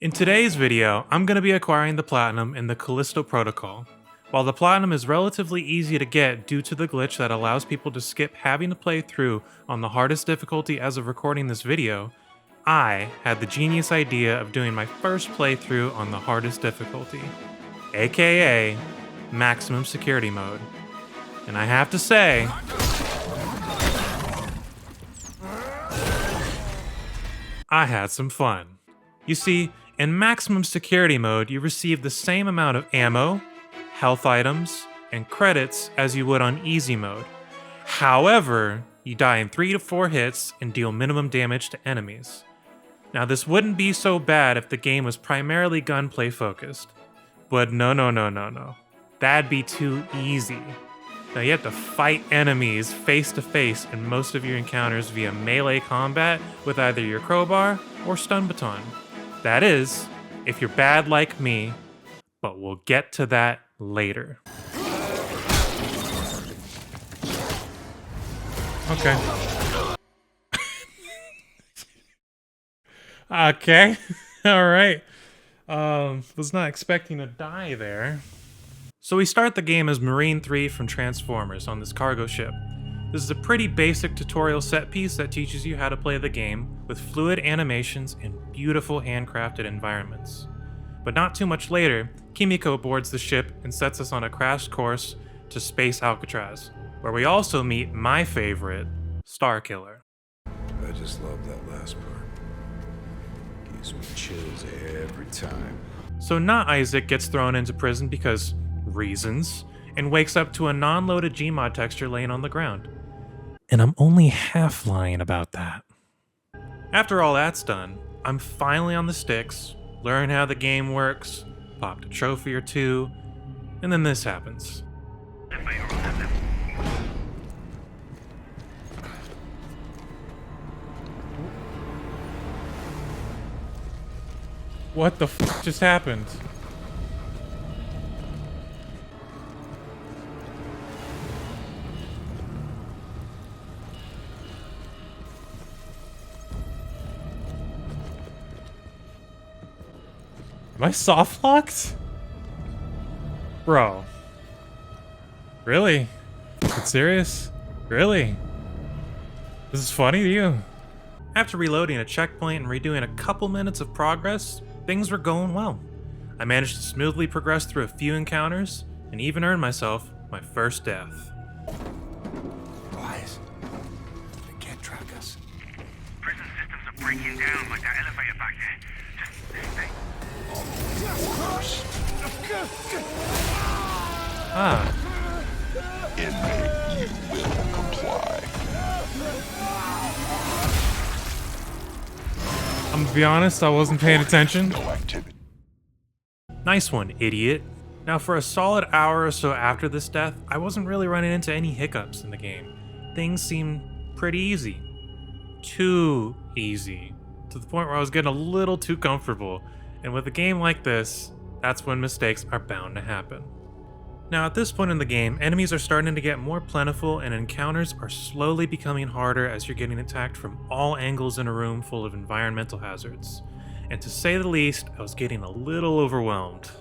In today's video, I'm going to be acquiring the Platinum in the Callisto Protocol. While the Platinum is relatively easy to get due to the glitch that allows people to skip having to play through on the hardest difficulty as of recording this video, I had the genius idea of doing my first playthrough on the hardest difficulty, aka Maximum Security Mode. And I have to say, I had some fun. You see, in Maximum Security Mode, you receive the same amount of ammo, health items, and credits as you would on Easy Mode. However, you die in 3 to 4 hits and deal minimum damage to enemies. Now, this wouldn't be so bad if the game was primarily gunplay focused. But no. That'd be too easy. Now, you have to fight enemies face to face in most of your encounters via melee combat with either your crowbar or stun baton. That is, if you're bad like me, but we'll get to that later. Okay. Okay. Alright. Was not expecting to die there. So we start the game as Marine 3 from Transformers on this cargo ship. This is a pretty basic tutorial set piece that teaches you how to play the game with fluid animations and beautiful handcrafted environments. But not too much later, Kimiko boards the ship and sets us on a crash course to Space Alcatraz, where we also meet my favorite, Starkiller. I just love that last part. Gives me chills every time. So Not Isaac gets thrown into prison because reasons, and wakes up to a non-loaded Gmod texture laying on the ground. And I'm only half lying about that. After all that's done, I'm finally on the sticks, learn how the game works, popped a trophy or two, and then this happens. What the f just happened? Am I soft locked? Bro. Really? Is it serious? Really? This is funny to you? After reloading a checkpoint and redoing a couple minutes of progress, things were going well. I managed to smoothly progress through a few encounters and even earn myself my first death. Wise. They can't track us. Prison systems are breaking down like that elevator back there. Just stay. Ah. Inmate, you will comply. I'm gonna be honest, I wasn't paying attention. No activity. Nice one, idiot. Now for a solid hour or so after this death, I wasn't really running into any hiccups in the game. Things seemed pretty easy. Too easy. To the point where I was getting a little too comfortable. And with a game like this, that's when mistakes are bound to happen. Now at this point in the game, enemies are starting to get more plentiful and encounters are slowly becoming harder as you're getting attacked from all angles in a room full of environmental hazards. And to say the least, I was getting a little overwhelmed.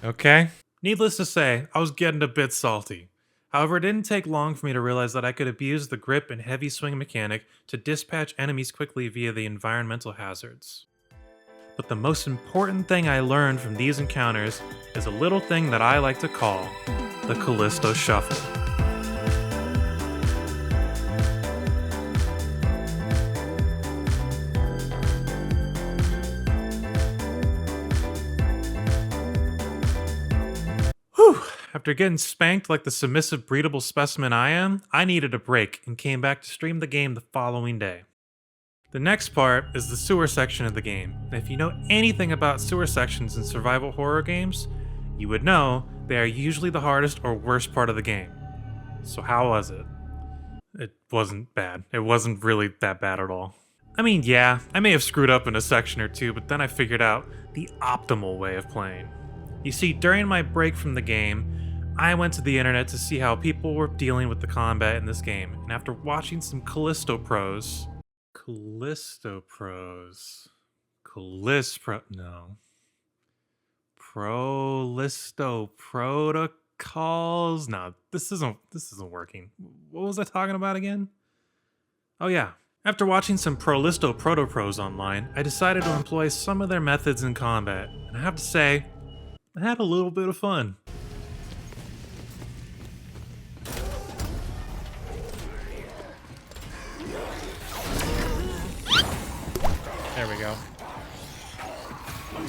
Okay? Needless to say, I was getting a bit salty. However, it didn't take long for me to realize that I could abuse the grip and heavy swing mechanic to dispatch enemies quickly via the environmental hazards. But the most important thing I learned from these encounters is a little thing that I like to call the Callisto Shuffle. Whew! After getting spanked like the submissive breedable specimen I am, I needed a break and came back to stream the game the following day. The next part is the sewer section of the game, and if you know anything about sewer sections in survival horror games, you would know they are usually the hardest or worst part of the game. So how was it? It wasn't bad. It wasn't really that bad at all. I mean, yeah, I may have screwed up in a section or two, but then I figured out the optimal way of playing. You see, during my break from the game, I went to the internet to see how people were dealing with the combat in this game, and after watching some Callisto Protocol, Prolisto Protocols. No, this isn't working. What was I talking about again? Oh yeah. After watching some Prolisto Protopros online, I decided to employ some of their methods in combat, and I have to say, I had a little bit of fun. There we go.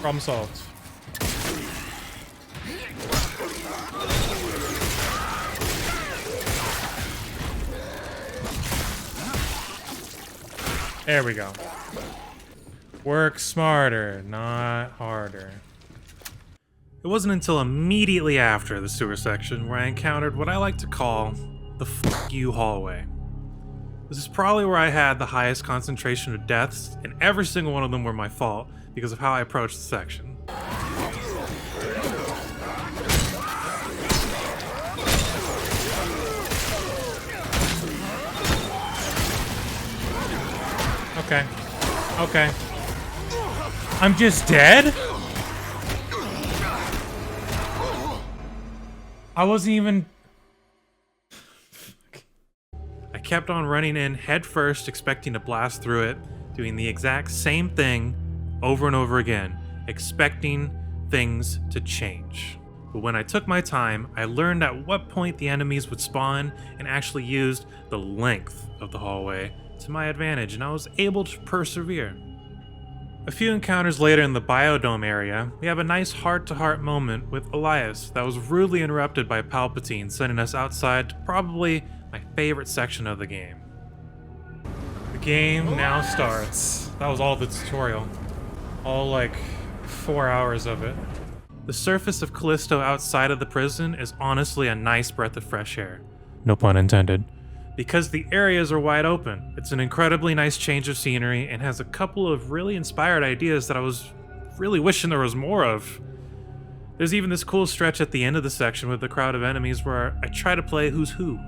Problem solved. There we go. Work smarter, not harder. It wasn't until immediately after the sewer section where I encountered what I like to call the fuck you hallway. This is probably where I had the highest concentration of deaths, and every single one of them were my fault because of how I approached the section. Okay. Okay. I'm just dead? I wasn't even... I kept on running in head first, expecting to blast through it, doing the exact same thing over and over again, expecting things to change. But when I took my time, I learned at what point the enemies would spawn and actually used the length of the hallway to my advantage, and I was able to persevere. A few encounters later in the biodome area, we have a nice heart-to-heart moment with Elias that was rudely interrupted by Palpatine sending us outside to probably my favorite section of the game. The game now starts. That was all the tutorial. All like 4 hours of it. The surface of Callisto outside of the prison is honestly a nice breath of fresh air. No pun intended. Because the areas are wide open. It's an incredibly nice change of scenery and has a couple of really inspired ideas that I was really wishing there was more of. There's even this cool stretch at the end of the section with a crowd of enemies where I try to play Who's Who.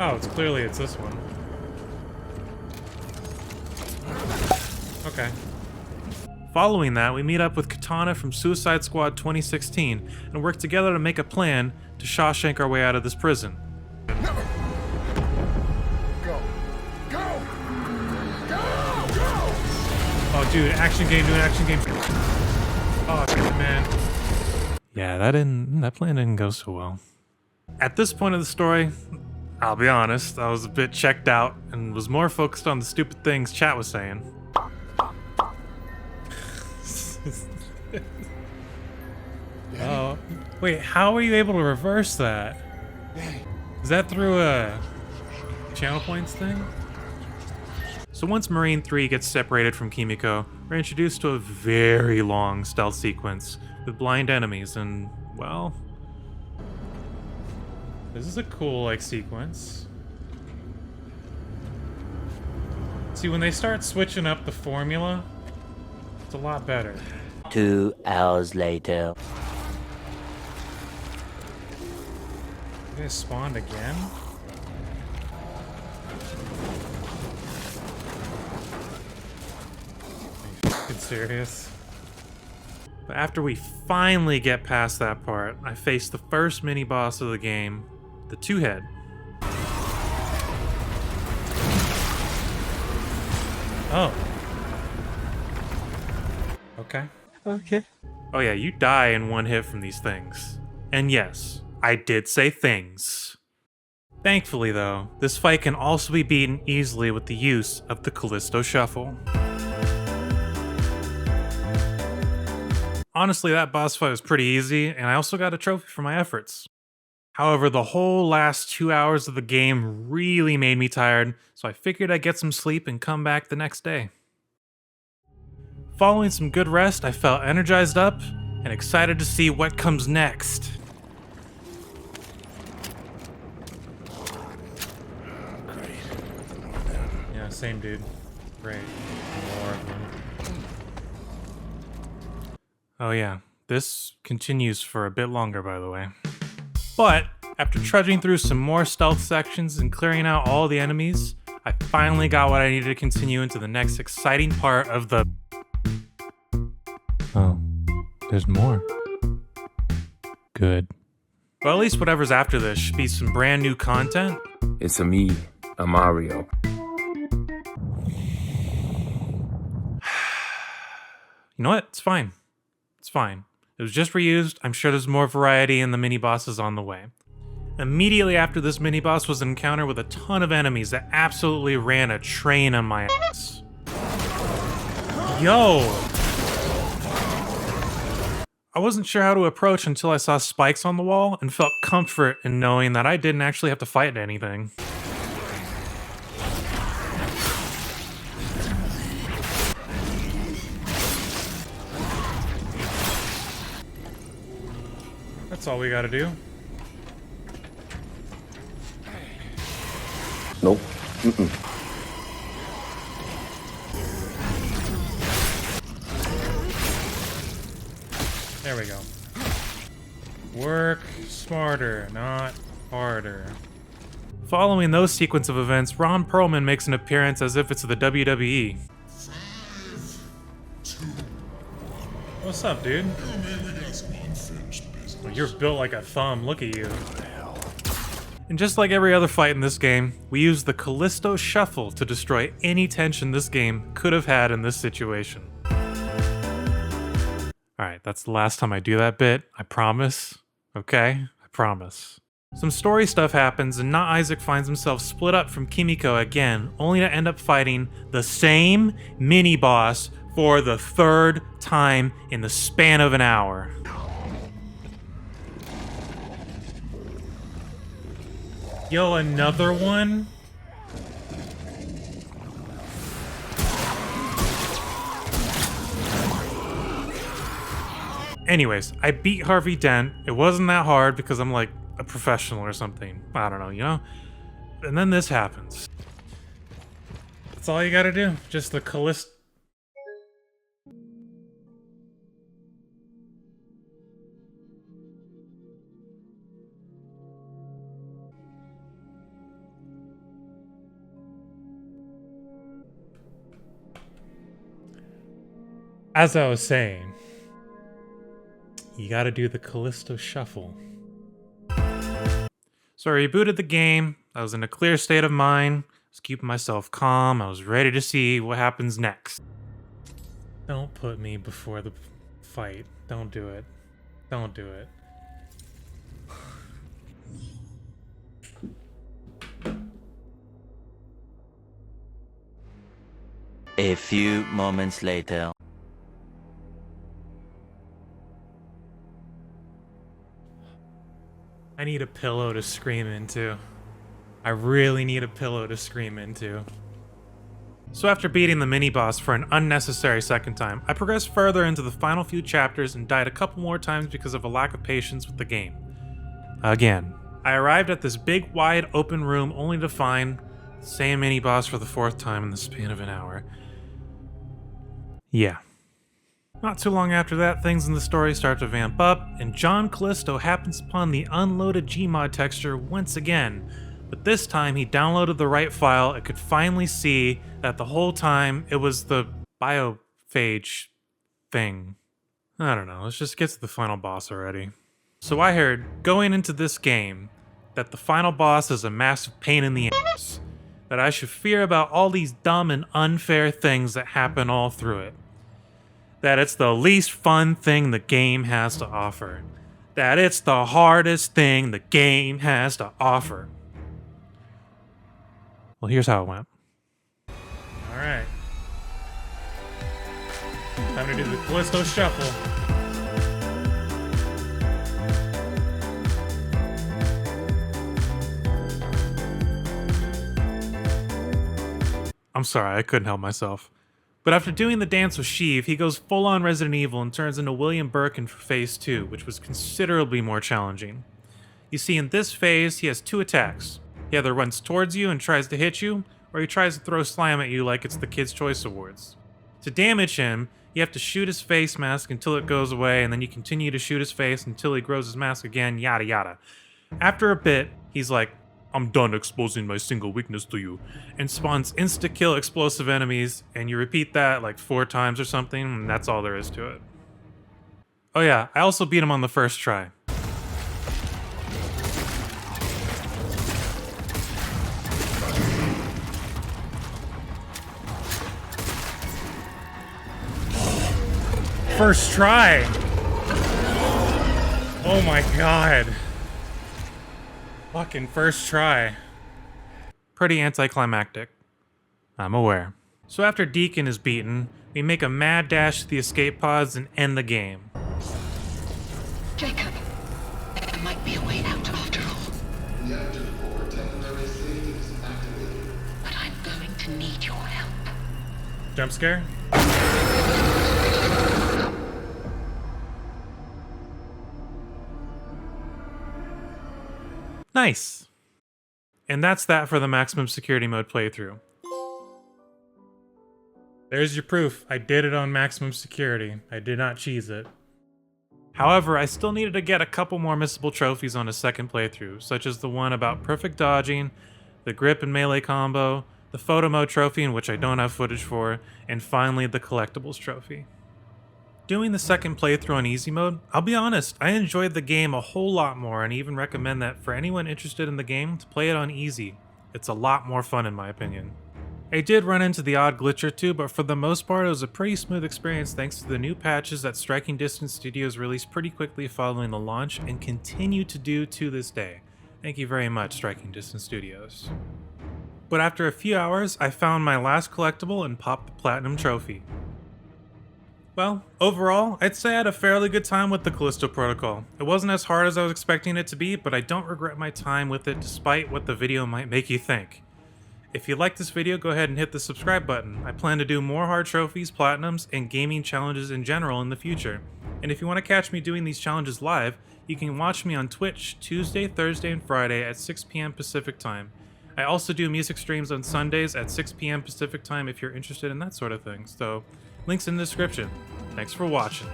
Oh, it's this one. Okay. Following that, we meet up with Katana from Suicide Squad 2016 and work together to make a plan to Shawshank our way out of this prison. Go. Go. Go. Go. Oh, dude, action game doing action game. Oh, man. Yeah, that plan didn't go so well. At this point of the story, I'll be honest, I was a bit checked out and was more focused on the stupid things chat was saying. Oh, wait, how were you able to reverse that? Is that through a channel points thing? So once Marine 3 gets separated from Kimiko, we're introduced to a very long stealth sequence with blind enemies and, well... This is a cool, sequence. See, when they start switching up the formula, it's a lot better. 2 hours later. You guys spawned again? Are you fucking serious? But after we finally get past that part, I face the first mini-boss of the game, the Two-Head. Oh. Okay. Okay. Oh yeah, you die in one hit from these things. And yes, I did say things. Thankfully though, this fight can also be beaten easily with the use of the Callisto Shuffle. Honestly, that boss fight was pretty easy, and I also got a trophy for my efforts. However, the whole last 2 hours of the game really made me tired, so I figured I'd get some sleep and come back the next day. Following some good rest, I felt energized up and excited to see what comes next. Great. Yeah, same dude. Great. More of them. Oh yeah, This continues for a bit longer, by the way. But after trudging through some more stealth sections and clearing out all the enemies, I finally got what I needed to continue into the next exciting part of the... Oh, there's more. Good. Well, at least whatever's after this should be some brand new content. It's me, Mario. You know what? It's fine. It's fine. It was just reused. I'm sure there's more variety in the mini-bosses on the way. Immediately after this mini-boss was an encounter with a ton of enemies that absolutely ran a train on my ass. Yo! I wasn't sure how to approach until I saw spikes on the wall and felt comfort in knowing that I didn't actually have to fight anything. That's all we gotta do. Nope. There we go. Work smarter, not harder. Following those sequence of events, Ron Perlman makes an appearance as if it's the WWE. 5, 2. What's up, dude? Oh man, we got some unfinished business. Well, you're built like a thumb, look at you. And just like every other fight in this game, we use the Callisto Shuffle to destroy any tension this game could have had in this situation. Alright, that's the last time I do that bit, I promise. Okay? I promise. Some story stuff happens and Not Isaac finds himself split up from Kimiko again, only to end up fighting the same mini-boss for the third time in the span of an hour. Yo, another one? Anyways, I beat Harvey Dent. It wasn't that hard because I'm like a professional or something. I don't know, you know? And then this happens. That's all you gotta do. Just the Callisto... As I was saying, you gotta do the Callisto Shuffle. So I rebooted the game. I was in a clear state of mind. I was keeping myself calm. I was ready to see what happens next. Don't put me before the fight. Don't do it. Don't do it. A few moments later. I need a pillow to scream into. I really need a pillow to scream into. So after beating the mini-boss for an unnecessary second time, I progressed further into the final few chapters and died a couple more times because of a lack of patience with the game. Again, I arrived at this big, wide, open room only to find the same mini-boss for the fourth time in the span of an hour. Yeah. Not too long after that, things in the story start to vamp up, and John Callisto happens upon the unloaded Gmod texture once again, but this time he downloaded the right file and could finally see that the whole time it was the biophage thing. I don't know, let's just get to the final boss already. So I heard, going into this game, that the final boss is a massive pain in the ass, that I should fear about all these dumb and unfair things that happen all through it. That it's the least fun thing the game has to offer. That it's the hardest thing the game has to offer. Well, here's how it went. Alright. Time to do the Callisto Shuffle. I'm sorry, I couldn't help myself. But after doing the dance with Sheev, he goes full-on Resident Evil and turns into William Birkin for Phase 2, which was considerably more challenging. You see, in this phase, he has two attacks. He either runs towards you and tries to hit you, or he tries to throw slime at you like it's the Kids' Choice Awards. To damage him, You have to shoot his face mask until it goes away, and then you continue to shoot his face until he grows his mask again, yada yada. After a bit, he's like, I'm done exposing my single weakness to you, and spawns insta-kill explosive enemies, and you repeat that like 4 times or something, and that's all there is to it. Oh yeah, I also beat him on the first try. First try! Oh my god. Fucking first try. Pretty anticlimactic. I'm aware. So after Deacon is beaten, we make a mad dash to the escape pods and end the game. Jacob, there might be a way out after all. Reactor core temporary savings activated. But I'm going to need your help. Jump scare? Nice. And that's that for the maximum security mode playthrough. There's your proof. I did it on maximum security. I did not cheese it. However, I still needed to get a couple more missable trophies on a second playthrough, such as the one about perfect dodging, the grip and melee combo, the photo mode trophy in which I don't have footage for, and finally the collectibles trophy. Doing the second playthrough on easy mode, I'll be honest, I enjoyed the game a whole lot more and even recommend that for anyone interested in the game to play it on easy. It's a lot more fun in my opinion. I did run into the odd glitch or two, but for the most part it was a pretty smooth experience thanks to the new patches that Striking Distance Studios released pretty quickly following the launch and continue to do to this day. Thank you very much, Striking Distance Studios. But after a few hours, I found my last collectible and popped the Platinum Trophy. Well, overall, I'd say I had a fairly good time with the Callisto Protocol. It wasn't as hard as I was expecting it to be, but I don't regret my time with it despite what the video might make you think. If you liked this video, go ahead and hit the subscribe button. I plan to do more hard trophies, platinums, and gaming challenges in general in the future. And if you want to catch me doing these challenges live, you can watch me on Twitch Tuesday, Thursday, and Friday at 6 p.m. Pacific Time. I also do music streams on Sundays at 6 p.m. Pacific Time if you're interested in that sort of thing, so links in the description. Thanks for watching.